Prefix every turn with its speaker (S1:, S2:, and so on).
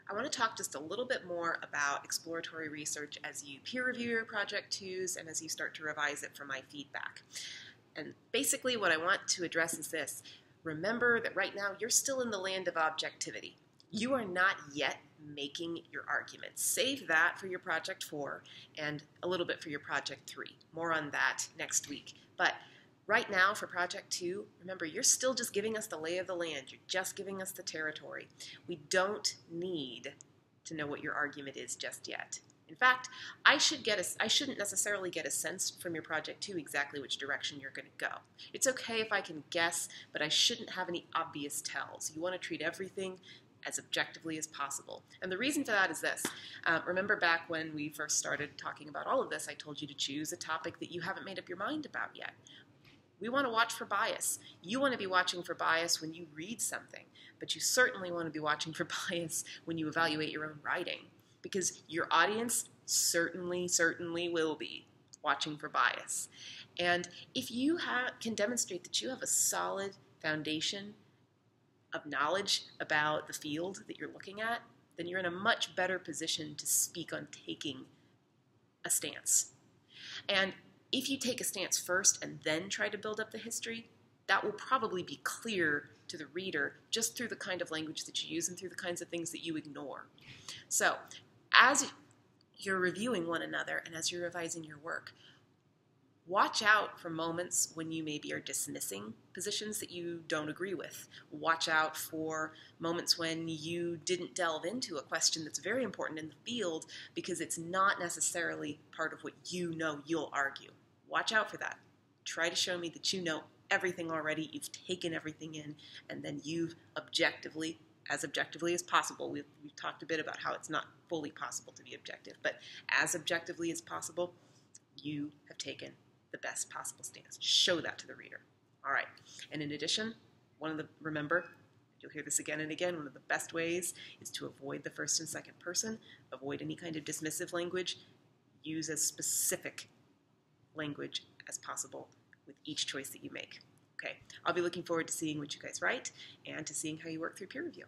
S1: I want to talk just a little bit more about exploratory research as you peer review your project twos and as you start to revise it for my feedback. And basically what I want to address is this. Remember that right now you're still in the land of objectivity. You are not yet making your arguments. Save that for your project 4 and a little bit for your project 3. More on that next week. But right now for project 2, remember, you're still just giving us the lay of the land. You're just giving us the territory. We don't need to know what your argument is just yet. In fact, I shouldn't necessarily get a sense from your project 2 exactly which direction you're going to go. It's okay if I can guess, but I shouldn't have any obvious tells. You want to treat everything as objectively as possible. And the reason for that is this. Remember back when we first started talking about all of this, I told you to choose a topic that you haven't made up your mind about yet. We want to watch for bias. You want to be watching for bias when you read something, but you certainly want to be watching for bias when you evaluate your own writing, because your audience certainly will be watching for bias. And if you can demonstrate that you have a solid foundation of knowledge about the field that you're looking at, then you're in a much better position to speak on taking a stance. And if you take a stance first and then try to build up the history, that will probably be clear to the reader just through the kind of language that you use and through the kinds of things that you ignore. So, as you're reviewing one another and as you're revising your work, watch out for moments when you maybe are dismissing positions that you don't agree with. Watch out for moments when you didn't delve into a question that's very important in the field because it's not necessarily part of what you know you'll argue. Watch out for that. Try to show me that you know everything already, you've taken everything in, and then you've objectively as possible. We've talked a bit about how it's not fully possible to be objective, but as objectively as possible, you have taken the best possible stance. Show that to the reader. All right. And in addition, remember, you'll hear this again and again, one of the best ways is to avoid the first and second person, avoid any kind of dismissive language, use as specific language as possible with each choice that you make. Okay. I'll be looking forward to seeing what you guys write and to seeing how you work through peer review.